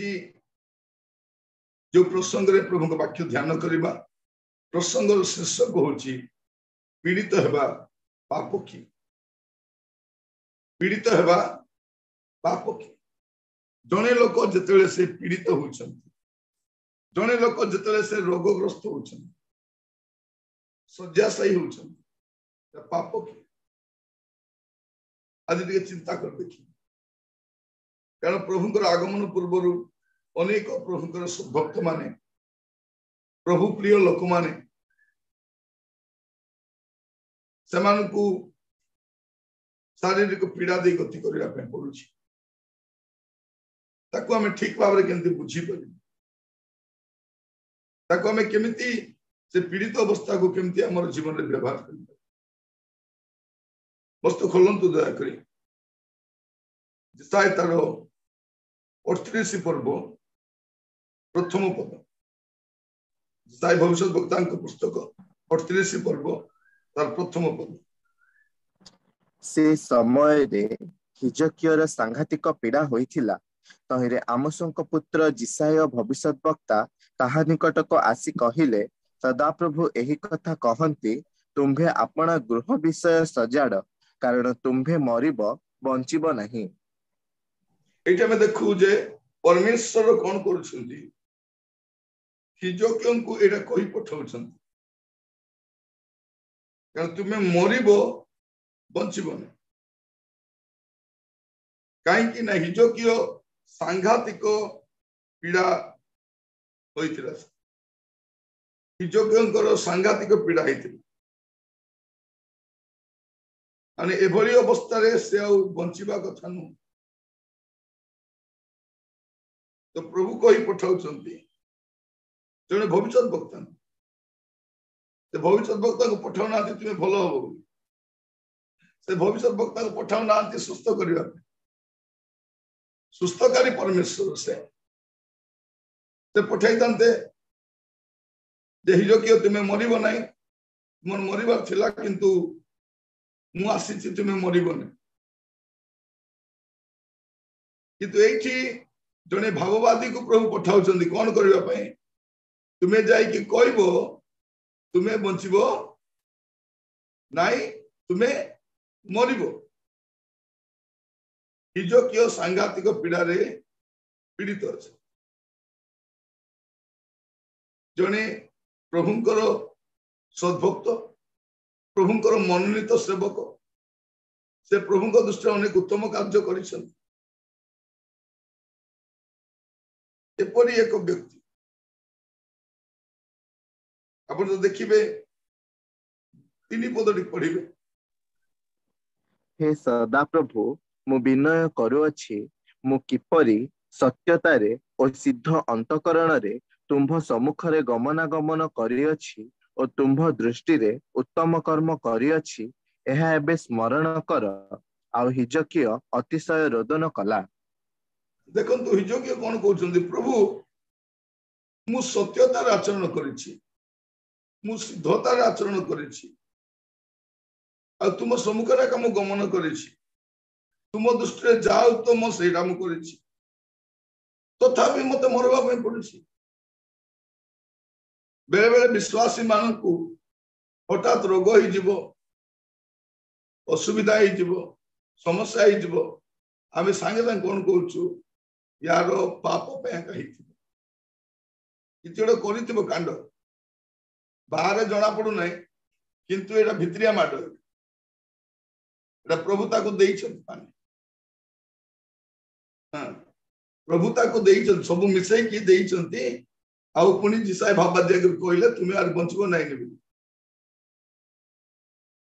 कि जो प्रसंग रे प्रभु को वाक्य ध्यान करवा प्रसंग शीर्षक होची पीड़ित हेबा पाप की पीड़ित हेबा पाप की जने लोक जिते से पीड़ित होचंती जने लोक जिते से रोगग्रस्त होचंती शଯ୍ୟାଶାୟୀ होचंती पाप की आज टे चिंता कर देखिए कारण प्रभुंकर आगमन पूर्वर अनेक प्रभुंकर भक्त माने प्रभु प्रिय लोक माने सेमानकु शारीरिक पीड़ा दे गति करबा पे पड़ुछि ताको हमें ठीक भाव रे केंति बुझी परि ताको हमें केमिति से पीड़ित अवस्था को केमिति हमर जीवन रे व्यवहार करिबा वस्तु खोलंतु दया करी जिसाय तारो 38 पर्व प्रथम पद जिसाय भविष्य वक्तांक पुस्तक 38 पर्व तार प्रथम पद से समय रे हिजकियर सांघातिक पीड़ा होइथिला तहिरे आमोसंक पुत्र जिसाय भविष्यत वक्ता ताहा निकट को आसी कहिले सदाप्रभु एही कथा कहंती तुम्भे अपना गृह विषय सजाड़ कारण तुम्भे मरिब बंचिब नहीं। एटा में देखु जे परमेश्वर कोन करूछंती हिजकियों को एटा कहि पठाउछंती कारण तुम्हें मरिब बंचिब नहीं कहीं ना हिजकियो सांघातिक पीड़ा होइतिला हिजकियों सांघातिक पीड़ा होइतिला माने एभली अवस्था रे से आ बंचिबा कथा नु तो प्रभु कहि पठाउछंती जने भविष्य वक्ता से भविष्य वक्ता को पठाउ ना तुम्हें भलो हो से भविष्य वक्ता को पठाउ ना सुस्थ करबा सुस्थकारी परमेश्वर से पठाई तांते जे हिजकियो तुम्हें मरिब नहीं तुम मरिबार थिला किंतु मु आसी तुम्हें मरिब नहीं किंतु एठी जने भाववादी को प्रभु पठाउछंती कोन करबा पई तुम्हें जाई कि कहबो तुम्हें बंचिबो नहीं तुम्हें मरिबो हिजकियो सांघातिक पीड़ा रे पीड़ित अछि जने प्रभुंकर सद्भक्त प्रभुंकर मनोनीत सेवक से प्रभुंक दृष्टि अनेक उत्तम कार्य करिसन एपरि एक व्यक्ति आपण तो देखिबे 3 पदटी पढ़िबे हे सदा प्रभु मु विनय करूअछि मु किपरि सत्यतारे और सिद्ध अंतकरण रे तुम्भ सम्मुख रे गमनागमन करिअछि और तुम्भ दृष्टि रे उत्तम कर्म करिअछि एहा एबे स्मरण कर आ हिजकिय अतिशय रोदन कला देखंतु हिजकिय कोन कहउछंती प्रभु मु सत्यतार आचरण करिछि मु सिद्धतार आचरण करिछि आ तुम सम्मुख रे काम गमन करिछि तुम दृष्टि रे जाउ तो मो सेटा मु करिछि तथापि मते मरबा पई पड़िछि बेले बेले विश्वासी मानकु हठात रोग ही जीवो असुविधा ही जीवो समस्या ही जीवो आमे सांगे संग कोन कहउछु यार पाप पे कहि किछड़ो करितिबो कांड बाहर जना पड़ू नहीं किंतु एटा भित्रिया माड एटा प्रभुता को देइछन माने हां प्रभुता को देइछन सब मिसै की देइछंती आ पुनी जिसाय भाबाद्या के कहले तुमे आर बंचबो नाही नेबी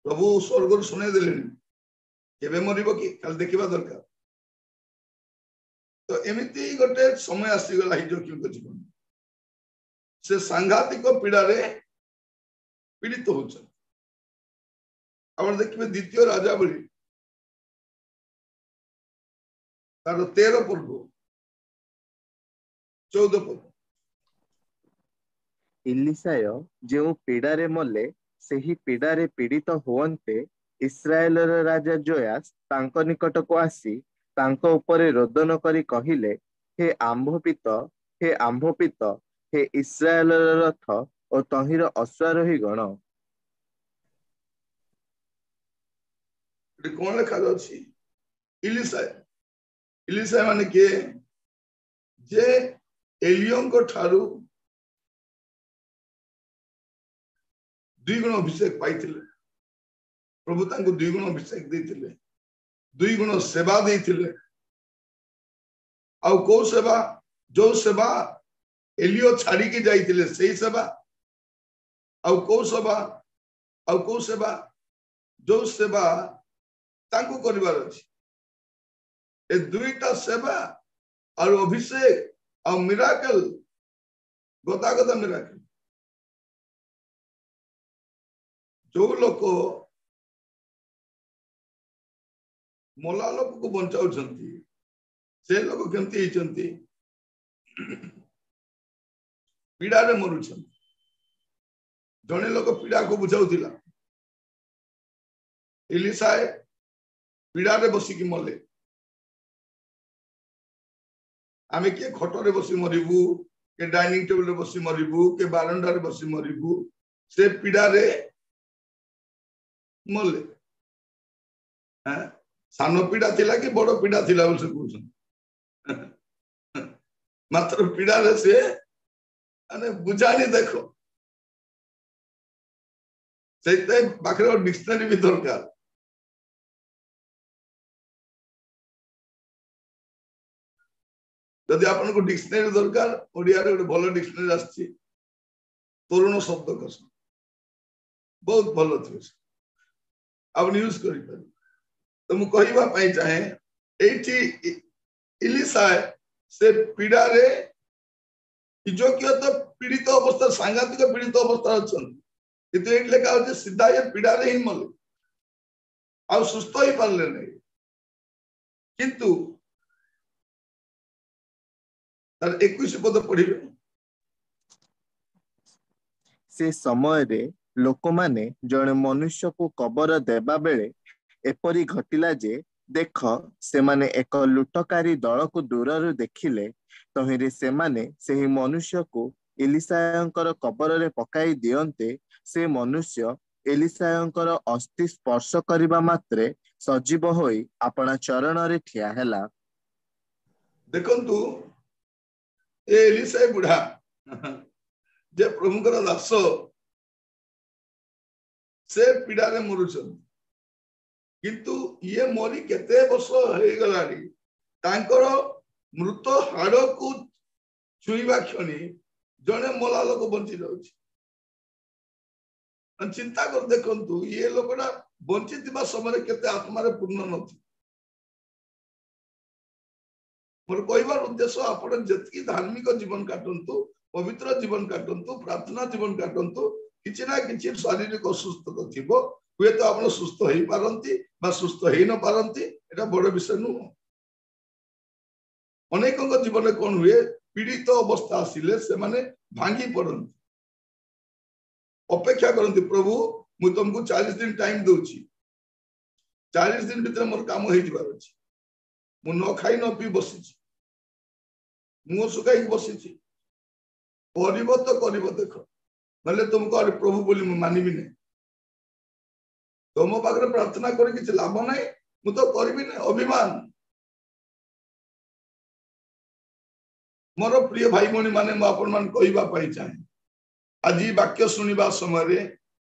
प्रभु स्वर्ग रु सुने देलेनी केबे मरिबो कि काल देखिबा दरकार तो एमिति गोटे समय आसी गला हिजकियो के जीवन से सांघातिक पीड़ा रे पीड़ित होछन आपण देखिबे द्वितीय राजावली तार 13 पर्व 14 पद इलिसाय जो पीड़ा रे मले सेही पीड़ा रे पीड़ित होवन्ते इस्राएल राजा जोयास तांको निकट को आसी तांको ऊपर रोदन करी कहिले हे ଆମ୍ଭପିତ हे ଇସ୍ରାଏଲର ରଥ ଓ ତହିଁର ଅଶ୍ୱାରୋହୀ ଗଣ। ଏଠି କଣ ଲେଖାଯାଉଛି? ଇଲିସାଏ ମାନେ କିଏ? ଯେ ଏଲିୟଙ୍କ ଠାରୁ 2 ଗୁଣ ଅଭିଷେକ ପାଇଥିଲେ। ପ୍ରଭୁ ତାଙ୍କୁ 2 ଗୁଣ ଅଭିଷେକ ଦେଇଥିଲେ, 2 ଗୁଣ ସେବା ଦେଇଥିଲେ। ଆଉ କୋଉ ସେବା? ଯୋଉ ସେବା ଏଲିଓ ଛାଡିକି ଯାଇଥିଲେ ସେଇ ସେବା। ଆଉ କୋଉ ସେବା? ଯୋଉ ସେବା ତାଙ୍କୁ କରିବାର ଅଛି। ଏ 2ଟା ସେବା ଆଉ ଅଭିଷେକ ଆଉ ମିରାକଲ, ଗଦାଗଦା ମିରାକଲ। ଯୋଉ ଲୋକ ମଲା ଲୋକକୁ ବଞ୍ଚାଉଛନ୍ତି, ସେ ଲୋକ କେମିତି ହେଇଛନ୍ତି? ପୀଡାରେ ମରୁଛନ୍ତି। ଜଣେ ଲୋକ ପୀଡାକୁ ବୁଝାଉଥିଲା, ଇଲିସାଏ ପୀଡାରେ ବସିକି ମଲେ। ଆମେ କିଏ ଖଟରେ ବସି ମରିବୁ, କିଏ ଡାଇନିଂ ଟେବୁଲରେ ବସି ମରିବୁ, କିଏ ବାରଣ୍ଡାରେ ବସି ମରିବୁ। ସେ ପୀଡାରେ ମଲେ। ସାନ ପୀଡା ଥିଲା କି ବଡ ପୀଡା ଥିଲା ବୋଲି ସେ କହୁଛନ୍ତି। ମାତ୍ର ପୀଡାରେ ସେ ବୁଝାଣି ଦେଖ। ସେଇଥିପାଇଁ ପାଖରେ ଡିକ୍ସନାରୀ ବି ଦରକାର। ଯଦି ଆପଣଙ୍କୁ ଡିକ୍ସନାରୀ ଦରକାର, ଓଡିଆରେ ଗୋଟେ ଭଲ ଡିକ୍ସନାରୀ ଆସିଛି, ତରୁଣ ଶବ୍ଦକୋଷ, ବହୁତ ଭଲ ଥିବ, ଆପଣ ୟୁଜ କରିପାରିବେ। ତ ମୁଁ କହିବା ପାଇଁ ଚାହେଁ, ଏଇଠି ଇଲିସାଏ ସେ ପୀଡାରେ, ହିଜକିୟା ତ ପୀଡିତ ଅବସ୍ଥା, ସାଂଘାତିକ ପୀଡିତ ଅବସ୍ଥା ଅଛନ୍ତି, କିନ୍ତୁ ଏଇଠି ଲେଖା ହଉଛି ସିଧା ଏ ପୀଡାରେ ହିଁ ମଲେ, ଆଉ ସୁସ୍ଥ ହେଇପାରିଲେ ନାହିଁ। କିନ୍ତୁ ତାର 21 ପଦ ପଢିବେ। ସେ ସମୟରେ ଲୋକମାନେ ଜଣେ ମନୁଷ୍ୟକୁ କବର ଦେବା ବେଳେ ଏପରି ଘଟିଲା ଯେ, ଦେଖ, ସେମାନେ ଏକ ଲୁଟକାରୀ ଦଳକୁ ଦୂରରୁ ଦେଖିଲେ। ତହିଁରେ ସେମାନେ ସେହି ମନୁଷ୍ୟକୁ ଏଲିସାୟଙ୍କର କବରରେ ପକାଇ ଦିଅନ୍ତେ। ସେ ମନୁଷ୍ୟ ଏଲିସାୟଙ୍କର ଅସ୍ଥି ସ୍ପର୍ଶ କରିବା ମାତ୍ରେ ସଜୀବ ହୋଇ ଆପଣା ଚରଣରେ ଠିଆ ହେଲା। ଦେଖନ୍ତୁ, ଏ ଏଲିସାଏ ବୁଢା ଯେ ପ୍ରଭୁଙ୍କର ଦାସ, ସେ ପୀଡାରେ ମରୁଛନ୍ତି। କିନ୍ତୁ ଇଏ ମରି କେତେ ବର୍ଷ ହେଇଗଲାଣି, ତାଙ୍କର ମୃତ ହାଡକୁ ଛୁଇଁବା କ୍ଷଣି ଜଣେ ମଲା ଲୋକ ବଞ୍ଚି ଯାଉଛି। ଚିନ୍ତା କରି ଦେଖନ୍ତୁ, ଇଏ ଲୋକଟା ବଞ୍ଚିଥିବା ସମୟରେ କେତେ ଆତ୍ମାରେ ପୂର୍ଣ୍ଣ ନଥିବ। ମୋର କହିବାର ଉଦ୍ଦେଶ୍ୟ, ଆପଣ ଯେତିକି ଧାର୍ମିକ ଜୀବନ କାଟନ୍ତୁ, ପବିତ୍ର ଜୀବନ କାଟନ୍ତୁ, ପ୍ରାର୍ଥନା ଜୀବନ କାଟନ୍ତୁ, କିଛି ନା କିଛି ଶାରୀରିକ ଅସୁସ୍ଥତା ଥିବ। ହୁଏତ ଆପଣ ସୁସ୍ଥ ହେଇପାରନ୍ତି ବା ସୁସ୍ଥ ହେଇ ନ ପାରନ୍ତି, ଏଟା ବଡ ବିଷୟ ନୁହଁ। ଅନେକଙ୍କ ଜୀବନରେ କଣ ହୁଏ, ପୀଡିତ ଅବସ୍ଥା ଆସିଲେ ସେମାନେ ଭାଙ୍ଗି ପଡନ୍ତି, ଅପେକ୍ଷା କରନ୍ତି, ପ୍ରଭୁ ମୁଁ ତମକୁ 40 ଦିନ ଟାଇମ ଦଉଛି, 40 ଦିନ ଭିତରେ ମୋର କାମ ହେଇଯିବାର ଅଛି। ମୁଁ ନ ଖାଇ ନ ପିଇ ବସିଛି, ମୁହଁ ଶୁଖାଇକି ବସିଛି, କରିବ ତ କରିବ ଦେଖ, ନହେଲେ ତୁମକୁ ଆରେ ପ୍ରଭୁ ବୋଲି ମୁଁ ମାନିବି ନାହିଁ। ତମ ପାଖରେ ପ୍ରାର୍ଥନା କରି କିଛି ଲାଭ ନାହିଁ, ମୁଁ ତ କରିବି ନାହିଁ, ଅଭିମାନ। ମୋର ପ୍ରିୟ ଭାଇ ଭଉଣୀ ମାନେ, ମୁଁ ଆପଣ ମାନଙ୍କୁ କହିବା ପାଇଁ ଚାହେଁ, ଆଜି ବାକ୍ୟ ଶୁଣିବା ସମୟରେ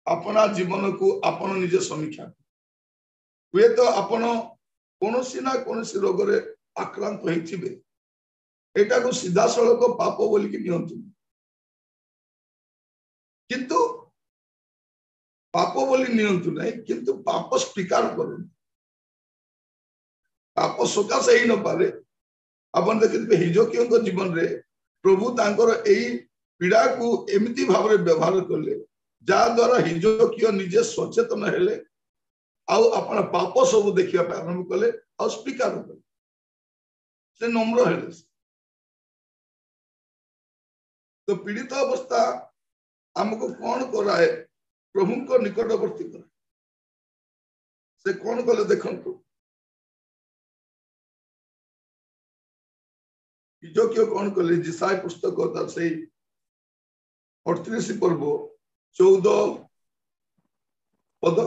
ଆପଣା ଜୀବନକୁ ଆପଣ ନିଜେ ସମୀକ୍ଷା। ହୁଏତ ଆପଣ କୌଣସି ନା କୌଣସି ରୋଗରେ ଆକ୍ରାନ୍ତ ହେଇଥିବେ, ଏଟାକୁ ସିଧାସଳଖ ପାପ ବୋଲିକି ନିଅନ୍ତୁ, କିନ୍ତୁ ପାପ ବୋଲି ନିଅନ୍ତୁ ନାହିଁ, କିନ୍ତୁ ପାପ ସ୍ୱୀକାର କରନ୍ତୁ। ପାପ ସକାଶେ ହେଇ ନପାରେ। ଆପଣ ଦେଖିଥିବେ ହିଜକିୟଙ୍କ ଜୀବନରେ ପ୍ରଭୁ ତାଙ୍କର ଏଇ ପୀଡାକୁ ଏମିତି ଭାବରେ ବ୍ୟବହାର କଲେ, ଯାହା ଦ୍ୱାରା ହିଜକିୟ ନିଜେ ସଚେତନ ହେଲେ, ଆଉ ଆପଣ ପାପ ସବୁ ଦେଖିବା ପାଇଁ ଆରମ୍ଭ କଲେ, ଆଉ ସ୍ୱୀକାର କଲେ, ସେ ନମ୍ର ହେଲେ। ତ ପୀଡିତ ଅବସ୍ଥା ଆମକୁ କଣ କରାଏ? ପ୍ରଭୁଙ୍କ ନିକଟବର୍ତ୍ତୀ କରେ। ସେ କଣ କଲେ ଦେଖନ୍ତୁ, हिजकिया कौन कले जिसाय पुस्तक तार से 38 पर्व 14 पद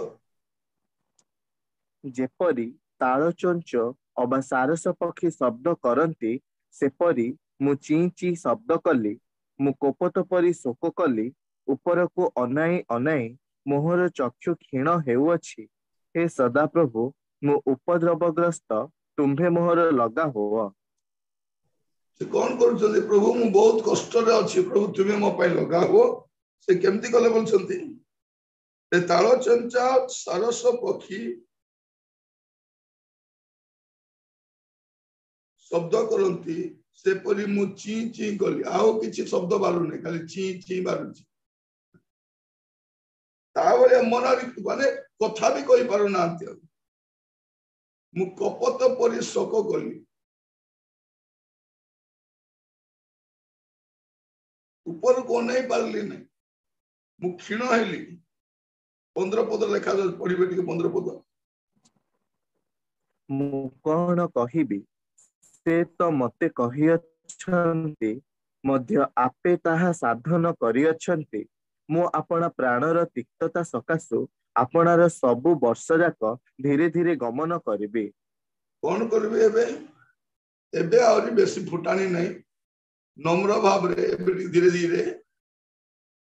जेपरी तालचंच अबा सारस पक्षी शब्द करती सेपरी मु ची ची शब्द कली मु कोपत परी शोक कली ऊपर को अनाई अनाई मोहर चक्षु क्षीण हेउअछि हे सदाप्रभु मु उपद्रवग्रस्त तुम्भे मोहर लगा हुआ। से कौन करूछन्ति प्रभु मु बहुत कष्ट रे अछि प्रभु तुमे मो पय लगा हो से केमती कले बोलछन्ति ए तालचंचा सारस पक्षी शब्द करती से परी मु ची ची कली आउ किछि शब्द बारु नै खाली ची ची बारुछि ताबले मनारी माने कथा भी कहि पारु नांती मु कपत परी शोक कली ऊपर को नहीं पारली नहीं मु क्षीण हेली 15 पद लेखा पढ़िबे टिके 15 पद मु कौन कहिबी से तो मते कहियछन्ति मध्य आपे ताहा साधन करियछन्ति मु आपना प्राणर तिक्तता सकाशु आपनार सबु वर्ष जाक धीरे धीरे गमन करिबी। कौन करबे एबे आउरी बेसी फुटानी नहीं नम्र भाव रे धीरे धीरे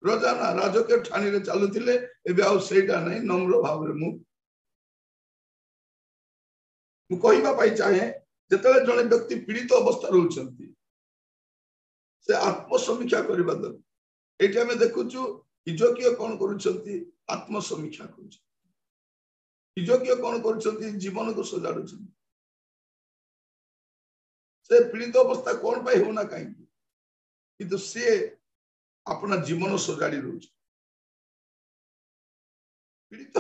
रोजाना राजकीय ठानी रे चालुथिले एबे आउ सेटा नहीं नम्र भाव रे मु कहिबा पाई चाहे जेतले जने व्यक्ति पीड़ित अवस्था रहउछन्ति से आत्म समीक्षा करबा द एठी हमें देखुछु हिजकिया कोन करूछन्ति आत्म समीक्षा करूछ हिजकिया कोन करूछन्ति जीवन को सजाडुछन्ति से पीड़ित अवस्था कोन पाई होना काई किंतु से अपना जीवन सजाड़ी रोज पीड़ित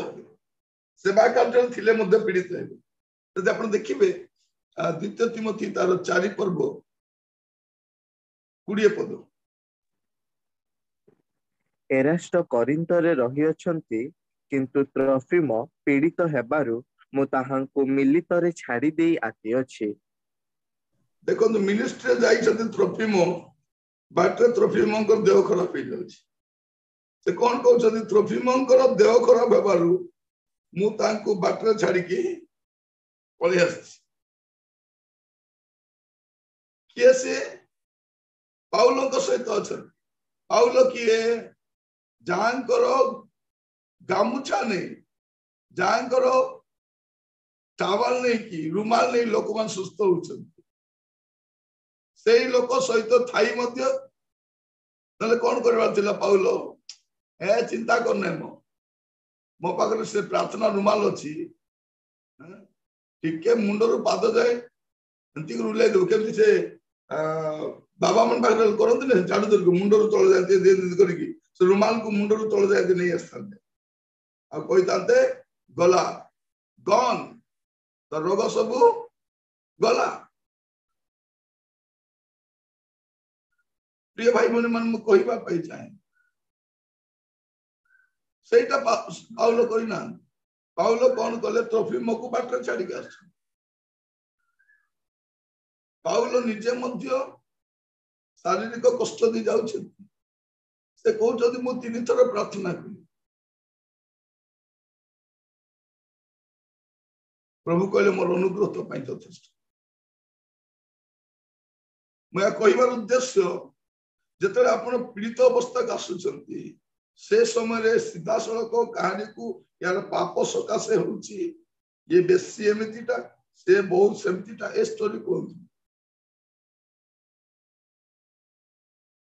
सेवा कार्य थिले मध्य पीड़ित हेबे यदि आपण देखिबे द्वितीय तिमोथी तार 4 पर्व 20 पद एरास्ट करिंतरे रहियछन्ति किंतु त्रोफिम पीड़ित हेबारु मु ताहांको मिलितरे छाड़ी देई आति अछि। देखो मिनिस्ट्री जाई छथि त्रोफिमो बाटे त्रोफिमंकर देह खराब हो जाଉଛି से कोन कहउ छथि त्रोफिमंकर देह खराब हेबारु मु तांको बाटे छाड़ी के पळि आछि किए से पाउलो को सहित अछन पाउलो किए जांकर गामुछा नहीं जांकर टावल नहीं कि रुमाल नहीं लोकमान सुस्थ होउछन्ति से लोक सहित थाई मध्य नले कोन करबा थिला पाउलो ए चिंता करने मो पाखरे से प्रार्थना रुमाल अछि ठीक के मुंडरो पाद जाए अंतिक रुले दो केमति से बाबा मन पाखरे करंत ने झाड़ू दर मुंडरो तळ जाते दे दे करकी से रुमाल को मुंडरो तळ जाते नहीं आस्तांते आ कहितांते गला गन तो रोग सबु गला प्रिय भाई मन मन मु कहिबा पाई चाहे सेटा पाउलो कहिना पाउलो कोन कले त्रोफिमो को बाटर छाड़ी के आछ पाउलो निजे मध्य शारीरिक कष्ट दी जाउछ से कहउ जदी मु 3 थर प्रार्थना करी प्रभु कहले मोर अनुग्रह तो पाई यथेष्ट मैं कहिबार उद्देश्य जेतले आपण पीड़ित अवस्था आसुचंती से समय रे सीधा सड़क कहानी को यार पाप सकाशे होउची ये बेसी एमितिटा से बहुत सेमतिटा ए स्टोरी को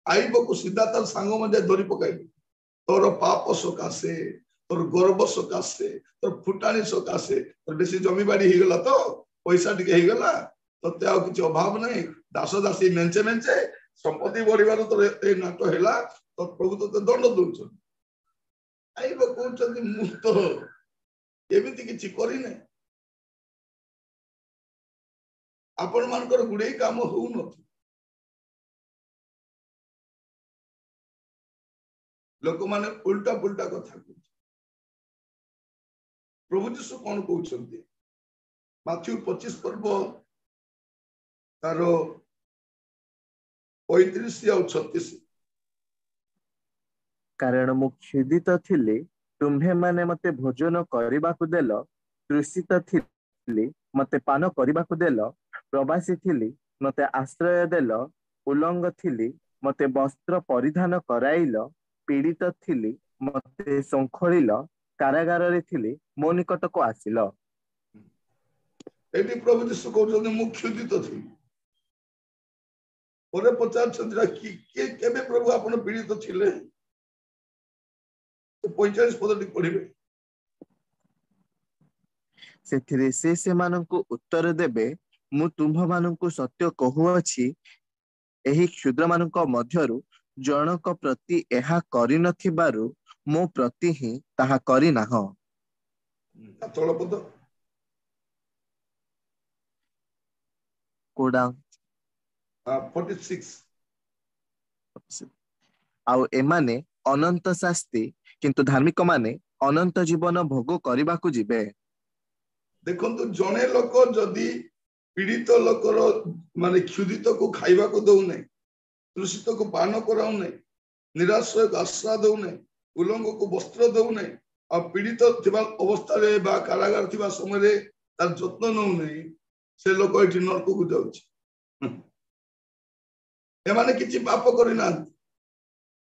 आईबो को सीधा तर सांग मजे धरि पकाई तोर पाप सकाशे तोर गर्व सकाशे तोर फुटानी सकाशे तोर बेसी जमी बाड़ी ही गला तो पैसा टिके ही गला तते आ किछ अभाव नहीं दास दासी मेंचे मेंचे संपत्ति बढ़िबार तो ए नाटो हैला तो प्रभु तो दंड दउछ आईबो कहउछन्ति मुक्त एमिति किछि करि नै आपण मानकर गुडे काम होउ न लोक माने उल्टा पुल्टा कथा कहउछ प्रभु यीशु कोन कहउछन्ति माथ्यू 25 पर्व तारो 35 ଆଉ 36 କାରଣ ମୁଁ କ୍ଷୁଧିତ ଥିଲି, ତୁମ୍ଭେ ମାନେ ମତେ ଭୋଜନ କରିବାକୁ ଦେଲ, ତୃଷିତ ଥିଲି, ମତେ ପାନ କରିବାକୁ ଦେଲ, ପ୍ରବାସୀ ଥିଲି, ମତେ ଆଶ୍ରୟ ଦେଲ, ଉଲଙ୍ଗ ଥିଲି, ମତେ ବସ୍ତ୍ର ପରିଧାନ କରାଇଲ, ପୀଡ଼ିତ ଥିଲି, ମତେ ଶୃଙ୍ଖଳିଲ, କାରାଗାରରେ ଥିଲି, ମୋ ନିକଟକୁ ଆସିଲ। ଏଠି ପ୍ରଭୁ ଯୀଶୁ କହୁଛନ୍ତି ମୁଁ କ୍ଷୁଧିତ ଥିଲି। ପରେ ପଚାରୁଛନ୍ତି କିଏ କେବେ ପ୍ରଭୁ ଆପଣ ପୀଡ଼ିତ ଥିଲେ? 45 ପଦଟି ପଢିବେ। ସେଥିରେ ସେ ସେମାନଙ୍କୁ ଉତ୍ତର ଦେବେ, ମୁଁ ତୁମ୍ଭମାନଙ୍କୁ ସତ୍ୟ କହୁଅଛି, ଏହି କ୍ଷୁଦ୍ରମାନଙ୍କ ମଧ୍ୟରୁ ଜଣକ ପ୍ରତି ଏହା କରିନଥିବାରୁ ମୋ ପ୍ରତି ହିଁ ତାହା କରିନାହ। ତଳ ପଦ କୋଉଟା? 46 ଆଉ ଏମାନେ ଅନନ୍ତ ଶାସ୍ତି, କିନ୍ତୁ ଧାର୍ମିକ ମାନେ ଅନନ୍ତ ଜୀବନ ଭୋଗ କରିବାକୁ ଯିବେ। ଦେଖନ୍ତୁ ଜଣେ ଲୋକ ଯଦି ପୀଡ଼ିତ ଲୋକର ମାନେ କ୍ଷୁଧିତକୁ ଖାଇବାକୁ ଦଉନାହିଁ, ତୃଷିତକୁ ପାନ କରାଉନାହିଁ, ନିରାଶ୍ରୟକୁ ଆଶ୍ରୟ ଦଉନାହିଁ, ଉଲଙ୍ଗକୁ ବସ୍ତ୍ର ଦଉନାହିଁ, ଆଉ ପୀଡ଼ିତ ଥିବା ଅବସ୍ଥାରେ ବା କାରାଗାର ଥିବା ସମୟରେ ତାର ଯତ୍ନ ନଉନାହିଁ, ସେ ଲୋକ ଏଠି ନରକକୁ ଯାଉଛି। ଏମାନେ କିଛି ପାପ କରିନାହାନ୍ତି,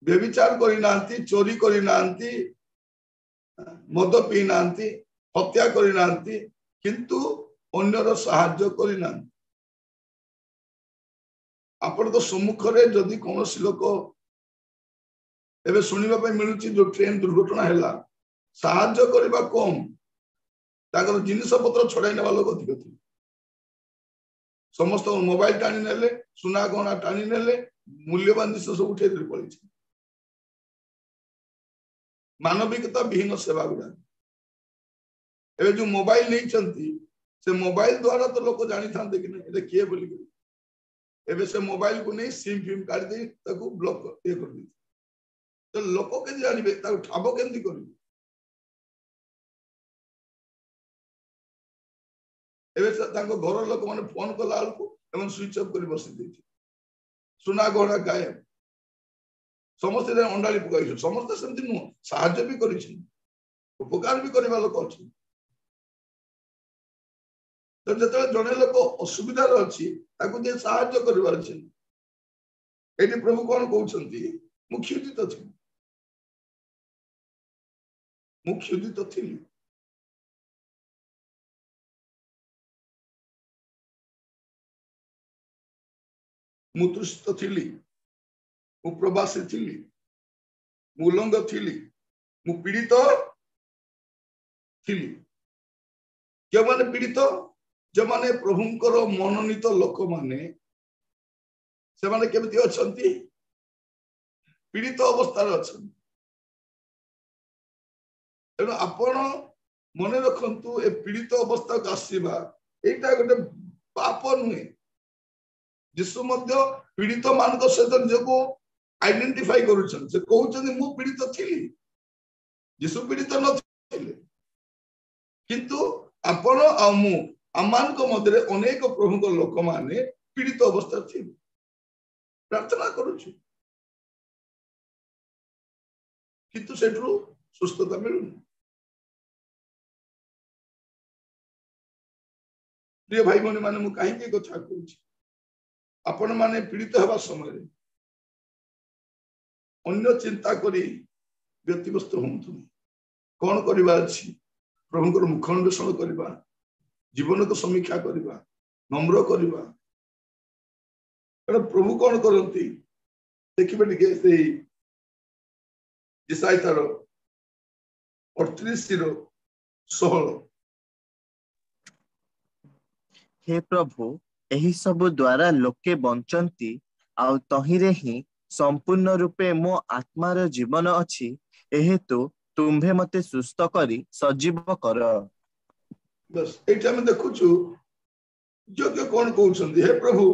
ବ୍ୟଭିଚାର କରିନାହାନ୍ତି, ଚୋରି କରିନାହାନ୍ତି, ମଦ ପିଇ ନାହାନ୍ତି, ହତ୍ୟା କରିନାହାନ୍ତି, କିନ୍ତୁ ଅନ୍ୟର ସାହାଯ୍ୟ କରିନାହାନ୍ତି। ଆପଣଙ୍କ ସମ୍ମୁଖରେ ଯଦି କୌଣସି ଲୋକ ଏବେ ଶୁଣିବା ପାଇଁ ମିଳୁଛି ଯୋଉ ଟ୍ରେନ ଦୁର୍ଘଟଣା ହେଲା, ସାହାଯ୍ୟ କରିବା କମ, ତାଙ୍କର ଜିନିଷ ପତ୍ର ଛଡାଇ ନେବା ଲୋକ ଅଧିକ ଥିଲେ। ସମସ୍ତ ମୋବାଇଲ ଟାଣି ନେଲେ, ସୁନା ଗହଣା ଟାଣି ନେଲେ, ମୂଲ୍ୟବାନ ଜିନିଷ ସବୁ ଉଠେଇ ପଳେଇছে। ମାନବିକତା ବିହୀନ ସେବା ଗୁଡା। ଏବେ ଯୋଉ ମୋବାଇଲ ନେଇଛନ୍ତି, ସେ ମୋବାଇଲ ଦ୍ୱାରା ତ ଲୋକ ଜାଣିଥାନ୍ତେ କି ନାହିଁ ଏଟା କିଏ ବୋଲିକି। ଏବେ ସେ ମୋବାଇଲ କୁ ନେଇ ସିମ୍ ଫିମ୍ କାଢି ଦେଇ ତାକୁ ବ୍ଲକ ଇଏ କରିଦେଇଛି। ତ ଲୋକ କେମିତି ଜାଣିବେ, ତାକୁ ଠାବ କେମିତି କରିବେ? ଏବେ ତାଙ୍କ ଘର ଲୋକମାନେ ଫୋନ କଲା ବେଳକୁ ଏମାନେ ସୁଇଚ ଅଫ୍ କରି ବସି ଦେଇଛି। ସୁନା ଗହଣା ଗାୟବ। ସମସ୍ତେ ଅଣ୍ଡାଳି ପକାଇଛନ୍ତି। ସମସ୍ତେ ସେମିତି ନୁହଁ, ସାହାଯ୍ୟ ବି କରିଛନ୍ତି, ଉପକାର ବି କରିବା ଲୋକ ଅଛନ୍ତି। ତ ଯେତେବେଳେ ଜଣେ ଲୋକ ଅସୁବିଧାରେ ଅଛି, ତାକୁ ଯିଏ ସାହାଯ୍ୟ କରିବାର ଅଛି। ଏଠି ପ୍ରଭୁ କଣ କହୁଛନ୍ତି? ମୁଁ କ୍ଷୁଧିତ ଥିଲି, ମୁଁ କ୍ଷୁଧିତ ଥିଲି। ମୁଁ ତୃଷିତ ଥିଲି, ମୁଁ ପ୍ରବାସୀ ଥିଲି, ମୁଁ ଉଲଙ୍ଗ ଥିଲି, ମୁଁ ପୀଡ଼ିତ ଥିଲି। ଯେଉଁମାନେ ପୀଡ଼ିତ, ଯେଉଁମାନେ ପ୍ରଭୁଙ୍କର ମନୋନୀତ ଲୋକମାନେ, ସେମାନେ କେମିତି ଅଛନ୍ତି? ପୀଡ଼ିତ ଅବସ୍ଥାରେ ଅଛନ୍ତି। ତେଣୁ ଆପଣ ମନେ ରଖନ୍ତୁ, ଏ ପୀଡ଼ିତ ଅବସ୍ଥାକୁ ଆସିବା ଏଇଟା ଗୋଟେ ପାପ ନୁହେଁ। ଯୀଶୁ ମଧ୍ୟ ପୀଡ଼ିତ ମାନଙ୍କ ସହିତ ନିଜକୁ ଆଇଡେଣ୍ଟିଫାଇ କରୁଛନ୍ତି। ସେ କହୁଛନ୍ତି ମୁଁ ପୀଡ଼ିତ ଥିଲି। ଯୀଶୁ ପୀଡ଼ିତ ନଥିଲେ, କିନ୍ତୁ ଆପଣ ଆଉ ମୁଁ ଆମମାନଙ୍କ ମଧ୍ୟରେ ଅନେକ ପ୍ରଭୁଙ୍କ ଲୋକମାନେ ପୀଡ଼ିତ ଅବସ୍ଥାରେ ଥିବେ। ପ୍ରାର୍ଥନା କରୁଛୁ, କିନ୍ତୁ ସେଠୁ ସୁସ୍ଥତା ମିଳୁନି। ପ୍ରିୟ ଭାଇ ଭଉଣୀ ମାନେ, ମୁଁ କାହିଁକି କଥା କହୁଛି? ଆପଣ ମାନେ ପୀଡ଼ିତ ହେବା ସମୟରେ ଅନ୍ୟ ଚିନ୍ତା କରି ବ୍ୟତିବ୍ୟସ୍ତ ହୁଅନ୍ତୁ। କଣ କରିବା ଅଛି? ପ୍ରଭୁଙ୍କର ମୁଖ ଅନ୍ୱେଷଣ କରିବା, ଜୀବନକୁ ସମୀକ୍ଷା କରିବା, ନମ୍ର କରିବା। ପ୍ରଭୁ କଣ କରନ୍ତି ଦେଖିବେ ଟିକେ ସେଇ ଇସାଇତାର 38:16। ହେ ପ୍ରଭୁ, ଏହି ସବୁ ଦ୍ୱାରା ଲୋକେ ବଞ୍ଚନ୍ତି, ଆଉ ତହିଁରେ ହିଁ ସମ୍ପୂର୍ଣ୍ଣ ରୂପେ ମୋ ଆତ୍ମାର ଜୀବନ ଅଛି। ଏହେତୁ ତୁମ୍ଭେ ମତେ ସୁସ୍ଥ କରି ସଜୀବ କର। ବସ୍ ଏଇଠି ଆମେ ଦେଖୁଛୁ ଯୋଗ୍ୟ କଣ କହୁଛନ୍ତି, ହେ ପ୍ରଭୁ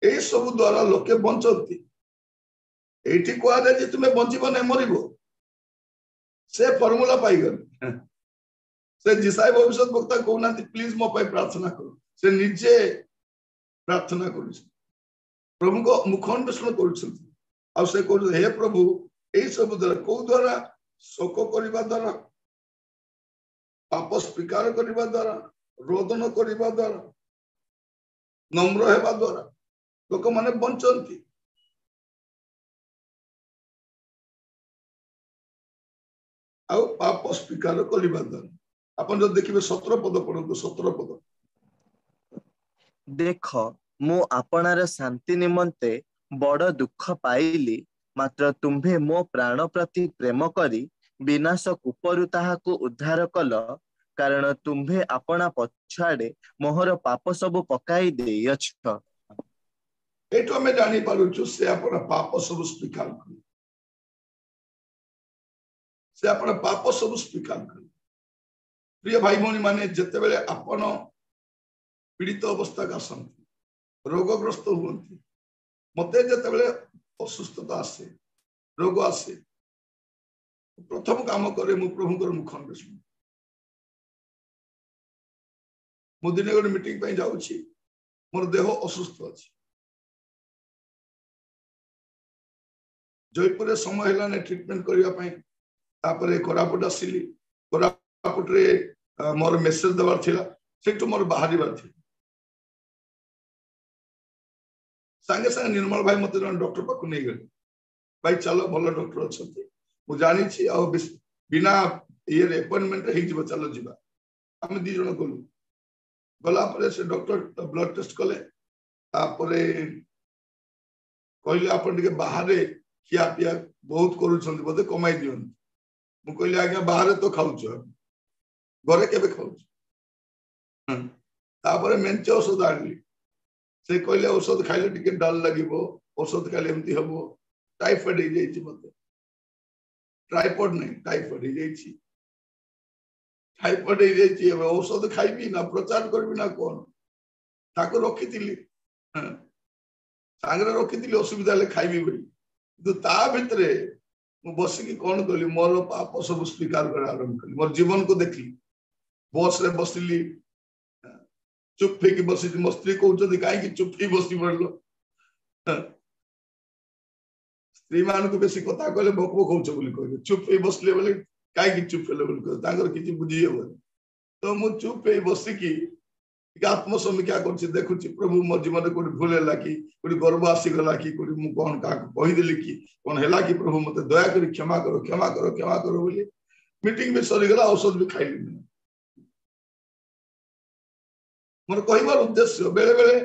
ଏଇ ସବୁ ଦ୍ୱାରା ଲୋକେ ବଞ୍ଚନ୍ତି। ଏଇଠି କୁହାଯାଏ ଯେ ତୁମେ ବଞ୍ଚିବ ନାହିଁ, ମରିବ। ସେ ଫର୍ମୁଲା ପାଇଗଲେ। ସେ ଯିଶାୟ ଭବିଷ୍ୟତ ବକ୍ତା କହୁନାହାନ୍ତି ପ୍ଲିଜ ମୋ ପାଇଁ ପ୍ରାର୍ଥନା କର। ସେ ନିଜେ ପ୍ରାର୍ଥନା କରୁଛି। प्रभु को मुख अन्वेषण कर हे प्रभु यही सब द्वारा कौ द्वारा शोक करने द्वारा पाप स्वीकार करने द्वारा रोदन करने द्वारा नम्र हेबा द्वारा लोक माने बंचंती आउ पाप स्वीकार करने द्वारा अपन जो देखिए 17 पद पढ़ो 17 पद देख मु आपणार शांति निमंते बड़ दुख पाइली मात्र तुम्भे मो प्राण प्रति प्रेम करी विनाश कूपरु ताहाकु उद्धार कल कारण तुम्भे आपणा पछाड़े मोहर पाप सब पकाई देयछ एटो हमें जानी पारुछु से आपणा पाप सब स्वीकार कर से आपणा पाप सब स्वीकार कर प्रिय भाई भौणी माने जते बेले आपण पीड़ित अवस्था का आसती रोगग्रस्त हुंती मते जते बेले असुस्थता आसे रोग आसे प्रथम काम करे मु प्रभु मुख अन्वेषण मु दिन गोटे मीटिंग पे जाउछि मोर देह असुस्थ अछि जयपुर समय हेलाने ट्रीटमेंट करिया पई तापरे कोरापुट आसिली कोरापुट रे मोर मेसेज देवार थिला सेटु मोर बाहरिबार थिला संगे संगे निर्मल भाई मते डॉक्टर पाक नहीं गले भाई चलो भलो डॉक्टर अच्छे मु जानी छी आ बिना ये अपॉइंटमेंट हे जिवो चलो जिबा हम दी जण गलु गला परे से डॉक्टर ब्लड टेस्ट कले तापरे कहले आपण के बाहर खिया पिया बहुत करूछन बोधे कमाई दियन मु कहले आज्ञा बाहर तो खाउछ घरे केबे खाउछ तापरे मेंचे औषध आनली से कहले औषध खाइले टिके डल लागिबो औषध खाइले एमती हबो टाइफाइड हे जाइछि मते ट्राइपॉड नहीं टाइफाइड हे जाइछि टाइफाइड हे जाइछि अब औषध खाइबी ना प्रचार करबी ना कोन ताको रखितिली सांगरे रखितिली असुविधा ले खाइबी बली तो ता भितरे मु बसिकी कोन कली मोर पाप सब स्वीकार कर आरंभ कली मोर जीवन को देखली बस रे बसिली चुप फेंकी बसी मो स्त्री कहते कहीं चुप ही बसी पड़ल स्त्री मान को बेसी कथा कहले भोक भोक होछ बोली कहले चुप ही बसले बोले कहीं चुप हेले बोली कहले तांगर किछि बुझी हेबो तो मु चुप ही बसिकी आत्म समीक्षा करछि देखुछि प्रभु मो जीवन कोडी भूल हैला कि कोडी गर्व आसी गला कि कोडी मु कोन का कहि देली कि कोन हैला कि प्रभु मते दया करी क्षमा करो बोली मीटिंग में सरी गला औषध भी खाइली मोर कहबार उद्देश्य बेले बेले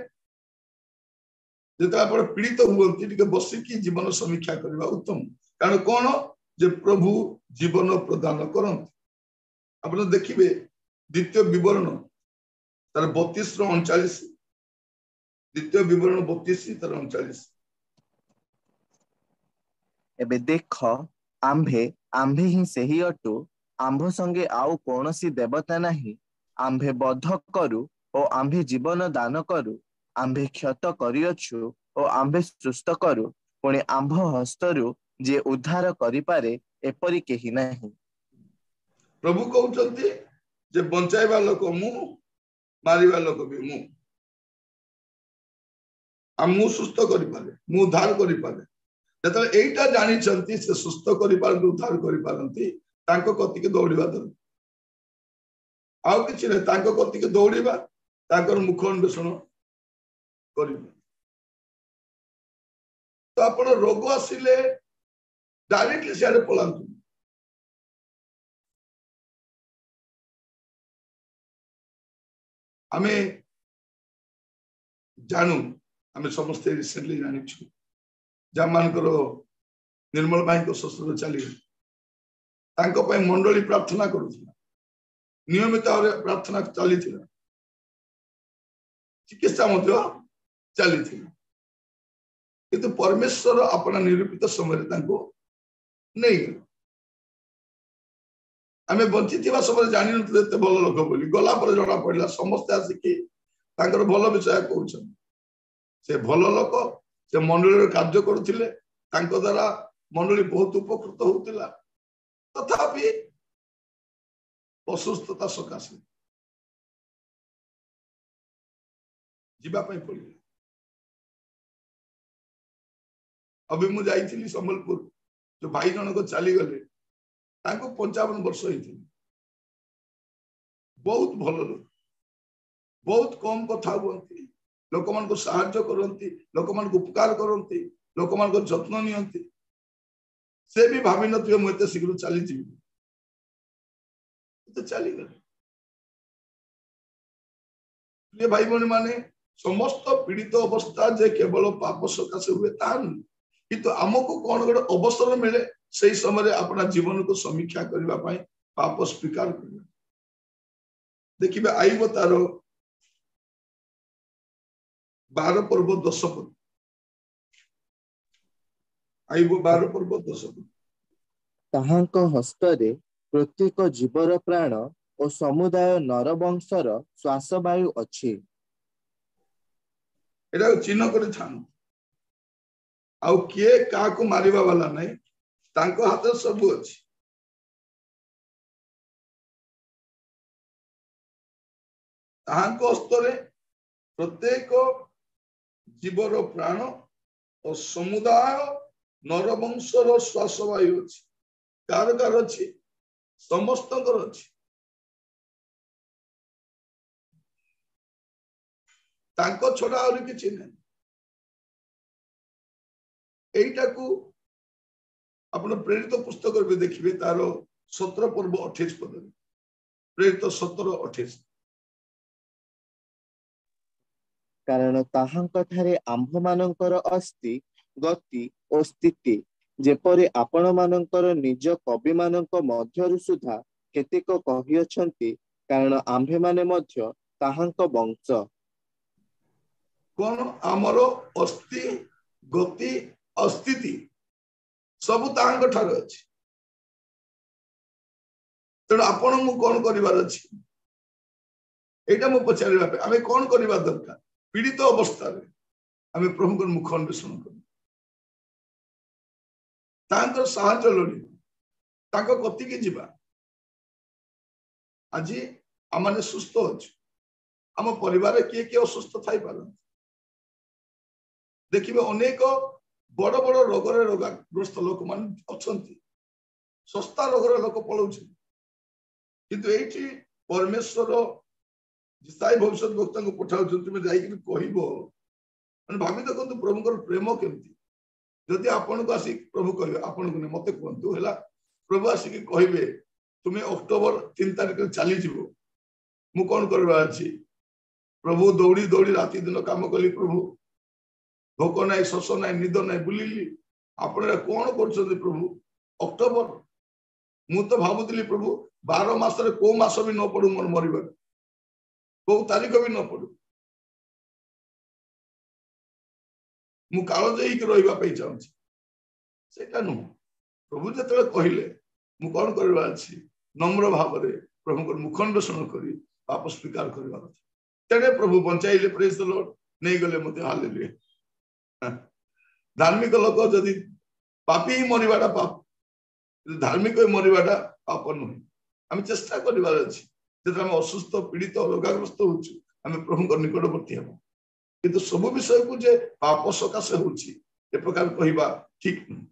जेता आपण पीड़ित हुवंती टिके बसिकी जीवन समीक्षा करबा उत्तम कारण कोन जे प्रभु जीवन प्रदान करंत आपण देखिबे द्वितीय विवरण तार 32 रो 39 द्वितीय विवरण 32 तार 39 एबे देख आम्भे ही सही अटु आम्भ संगे आउ कोनसी देवता नहीं आम्भे बध करू ओ आम्भे जीवन दान करू आम्भे क्षत करियछु ओ आम्भे सुस्त करू पुणी आम्भ हस्तरु जे उद्धार करि पारे एपरि केही नाही प्रभु कहउचंती जे बंचाइबा लोक मु मारिबा लोक भी मु मु सुस्त करि पारे मु उद्धार करि पारे जतले एटा जानि चंती से सुस्त करि पारंती उद्धार करि पारंती तांको कति के दौड़िबा दर आउ किछि नै तांको कति के दौड़िबा तांकर मुख अन्वेषण करिबा तो आपण रोग आसिले डायरेक्टली सियारे पलांतु आमे जानू आमे समस्त रिसेंटली जानि छु जामानकर निर्मल भाई को ससुर चली तांको पय मंडली प्रार्थना करूथिला नियमित प्रार्थना चली थिला चिकित्सा मध्य चली थिला किंतु परमेश्वर अपना निरूपित समय तांको नहीं आमे बंचित समय जानी नते भल लोक बोली गला पर जणा पड़ला समस्त आसिकी तांकर भल विषय कहउछन से भल लोक से मंडली कार्य करुथिले तांको द्वारा मंडली बहुत उपकृत होतिला तथापि असुस्थता सकाशे जीवा पई पड़ी अभी मु जाइଥିଲି ସମ୍ବଲପୁର जो भाई जनक चली गले 55 वर्ष होती बहुत भल लोक बहुत कम कथा कहती लोक मान को साहाय्य करती लोक मान को उपकार करती लोक मान को जत्न नियंती से भी भावी नथिबे मु एते शीघ्र चली जीवी तो चली गले ये भाई बहन माने समस्त पीड़ित अवस्था जे केवल पाप सकाशे हुए ता किंतु आमको कौन गोटे अवसर मिले से समय अपना जीवन को समीक्षा करने पाप स्वीकार करने देखिए आईब तार 12 पर्व 10 पद आईब 12 पर्व 10 पद ताहांक हस्तरे प्रत्येक जीवर प्राण और समुदाय नरवंशर श्वास वायु अच्छी एटा चिन्ह कर छान आउ किए का को मारिबा वाला नहीं तांको हाथ सब अछि ताहांको हस्तरे प्रत्येक जीवर प्राण और समुदाय नरवंशर श्वास वायु अछि कार कार अछि समस्त अछि तांको छोड़ा और किछि नहीं एटा को अपन प्रेरित पुस्तक में देखिए तार 17 पर्व 28 पद प्रेरित 17 28 कारण ताहांक ठारे आंभ मानकर अस्ति गति और स्थिति जेपरि आपण मानकर निज कवि मानक मध्यरु सुधा केतेक कहि अछंती कारण आंभे माने मध्य ताहांक वंश कौन आमरो अस्थि गति अस्थिति सब तांग ठार अछि तेणु आपण मु कौन करिवार अछि एटा मु पचारिबा पे आमे कौन करिवा दरकार पीड़ित अवस्था रे आमे प्रभु को मुख अन्वेषण कर तांकर साहाय्य लोड़ी तांको कति के जीवा आज आमाने सुस्थ अछि आम परिवार किए किए असुस्थ थाई पारन देखिबे अनेक बड़ बड़ रोगरे रोगाग्रस्त लोक मान अछंती सस्ता रोगर लोक पळौछ किंतु एठी परमेश्वर जिसाई भविष्य वक्ता को पठाउ तुमे जाई कि कहइबो मन भाबी देखो प्रभु को प्रेम केमती जदि आपन को आसी प्रभु कहबे आपन को मते कहंतु हैला प्रभु आसी कि कहबे तुमे अक्टोबर 3 तारिख चली जीवो मु कोन करबा अछि प्रभु दौड़ी दौड़ी राति दिन काम कली प्रभु भोक नाई शोष नाई निद नाई बुलिली आपने कौन कर प्रभु अक्टोबर मु तो भावुली प्रभु 12 मास को मास भी न पड़ू मोर मरबार को तारीख भी न पड़ू मु कालजयी रहा चाहूँ सेटा नुह प्रभु जो कहले मु कौन करवा अछि नम्र भाव में प्रभु को मुखंडन करी पाप स्वीकार करवा तेरे प्रभु बचाइले प्रेज द लॉर्ड नहीं गले मते हालेलुया धार्मिक लोक जदि पापी ही मरवाटा पाप धार्मिक मरवाटा पाप नुहे आम चेष्टा कर असुस्थ पीड़ित रोगाग्रस्त होचु आम प्रभु निकटवर्ती हम किंतु सब विषय को जे पाप सकाशे होची ए प्रकार कहवा ठीक नुह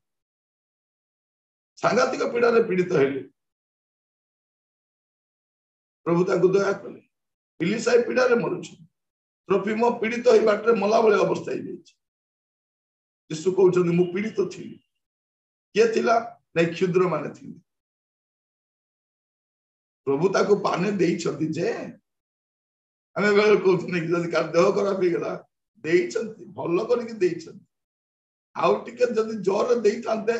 सांघातिक पीड़ा पीड़ित हेले प्रभु ताको दया कले इलिसाई पीड़ा मरुछ त्रोफिम पीड़ित हो बाटे मला भाई अवस्था यीशु कहते मु पीड़ित थी किए थिला नहीं क्षुद्र माने थी प्रभु ताको पाने दे जे आमे बेले कहते कि कार देह खराब हो गला भल कर आउ टिके जदि जोर दे थांते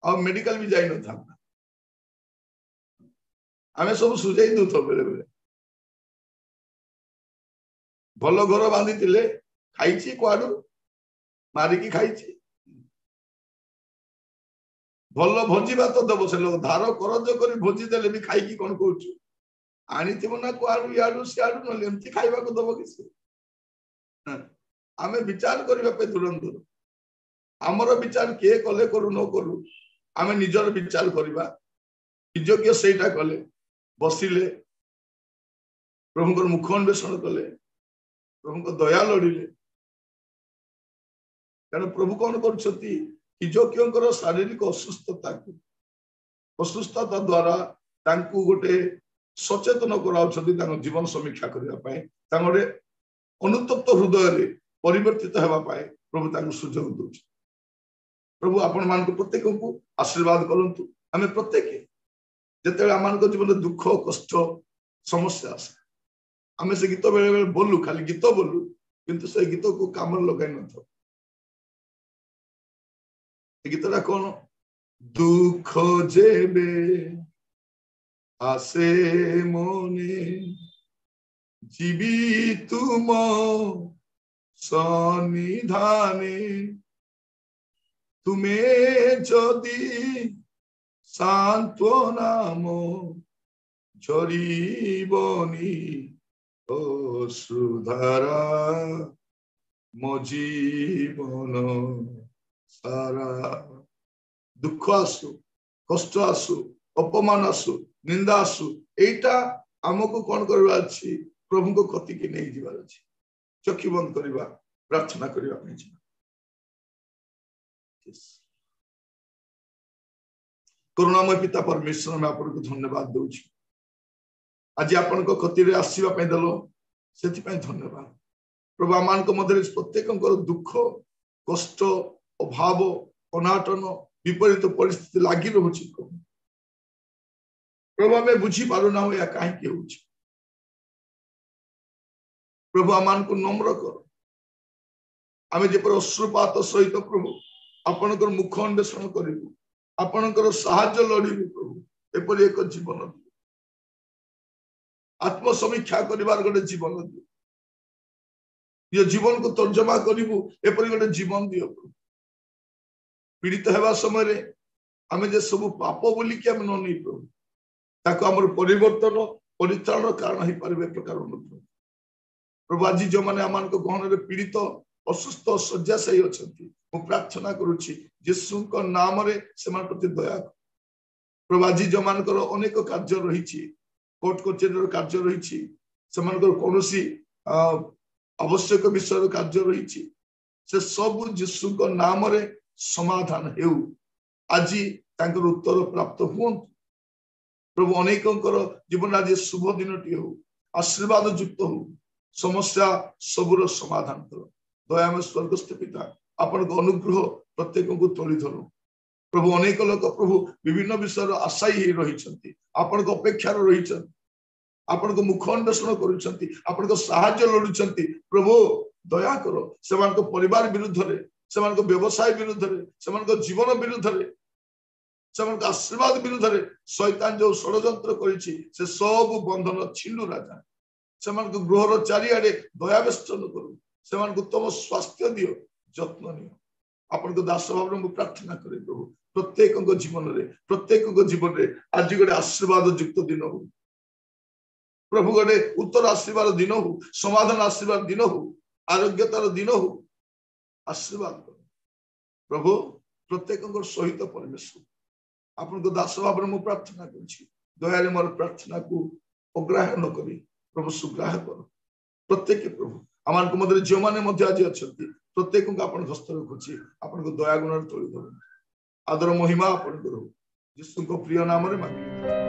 आ मेडिकल भी जाई न था आमे सब सुझाई दउथो बेले बेले भल घर बांधी थिले खाइछि कुआडू मारिकी खाइछि भल भोजी भात दब से लोग धार करज कर भोजी देले भी खाइकी कौन कहूँ आनी ना कुआडू याडू सियाडू न एमती खाइबा को दब किसी आमे विचार करबा पे तुरंत आमर विचार किए कले करू न करू आमे निजर विचार करबा योग्य सेटा कले बसिले प्रभु को मुख अन्वेषण कले प्रभु को दया लड़िले कारण प्रभु कौन करछथि हिजकियोंकर शारीरिक असुस्थता द्वारा तांकु गोटे सचेतन कराउछथि तांको जीवन समीक्षा करिया पाए तांगरे अनुतप्त हृदय रे परिवर्तित हेबा पाए प्रभु तांको सुजोग दोछ। प्रभु आपण मान को प्रत्येक को आशीर्वाद करंतु आमे प्रत्येक जेते आमान को जीवन दुख कष्ट समस्या आसे आमे से गीत बेले बेले बोलू खाली गीत बोलू किंतु से गीत को काम लगाई न था गीतटा कौन दुख जेबे आसे मने जीवी तुम सन्निधाने तुम्हें जदि सांत्वना मो झरीबनी सुधारा मो जीवन सारा दुख आसु कष्ट आसु अपमान आसु निंदा आसु एटा आमको कौन करबा अछि प्रभु को कति के नहीं जीवार अछि चक्षु बंद करबा प्रार्थना करबा पे छी। करुणामय पिता परमेश्वर में आपन को धन्यवाद दउ छी आज आपन को कति रे आसीबा पे दलो सेति पे धन्यवाद प्रभु आमान को मधुर प्रत्येक दुख कष्ट अभाव अनाटन विपरीत परिस्थिति लगी रही प्रभु आम बुझी पार ना या कहीं हो प्रभु आमान को नम्र कर आम जपर अश्रुपात सहित प्रभु आपणकर मुख अन्वेषण करूँ आपणकर साहाय्य लड़ू प्रभु एपरी एक जीवन दियो आत्मसमीक्षा करिवार गोटे जीवन दियो ये जीवन को तर्जमा करू एपरी गोटे जीवन दियो प्रभु पीड़ित हेबा समय आम जे सब पाप बोलिकी आम न नहीं प्रभु ताको आमर परिवर्तन परित्राण कारण हो पारे प्रकार प्रभु आज जो मैंने आमान को गहन रे पीड़ित असुस्थ शय्याशायी अछंती मु प्रार्थना करूची यीशु को नाम रे सेमान प्रति दया प्रभु आज जो मानकर अनेक कार्य रही कोर्ट कचेरी कार्य रही सेमानकर कोनोसी आवश्यक विषय कार्य रही से सब यीशु को नाम रे समाधान हेउ आज तांकर उत्तर प्राप्त हुं प्रभु अनेकंकर जीवन आज शुभ दिन टी हो आशीर्वाद युक्त हो समस्या सबुर समाधान कर दयामय स्वर्गस्थ पिता आपण को अनुग्रह प्रत्येक को तोली धरू प्रभु अनेक लोक प्रभु विभिन्न विषय आशायी रही आपण को अपेक्षा रही आपण को मुख अन्वेषण करुछंती आपण को साहाय्य लड़ुछंती प्रभु दया करो सेमान को परिवार विरुद्ध रे सेमान को व्यवसाय विरुद्ध रे सेमान को जीवन विरुद्ध रे सेमान को आशीर्वाद विरुद्ध रे शैतान जो षडयंत्र करिछि से सब बंधन छिंडु राजा सेमान को गृहर चारिआडे दया बेष्टन करू सेमान को उत्तम स्वास्थ्य दियो जत्न नियो आपण को दास भाव में प्रार्थना करे प्रभु प्रत्येक जीवन रे आज गोटे आशीर्वाद युक्त दिन हो प्रभु गोटे उत्तर आशीर्वाद दिन हो समाधान आशीर्वाद दिन हो आरोग्यतार दिन हो आशीर्वाद कर प्रभु प्रत्येक सहित परमेश्वर आपण को दास भाव में प्रार्थना करुछि दया रे मोर प्रार्थना को अग्राह्य न करी प्रभु सुग्राह्य कर प्रत्येक प्रभु आमान को मधुर जो माने मध्य आज अछंती प्रत्येक को आपण हस्त रखुछि आपण को दया गुण तोली दो आदर महिमा आपण करो यीशु को प्रिय नाम रे मांगी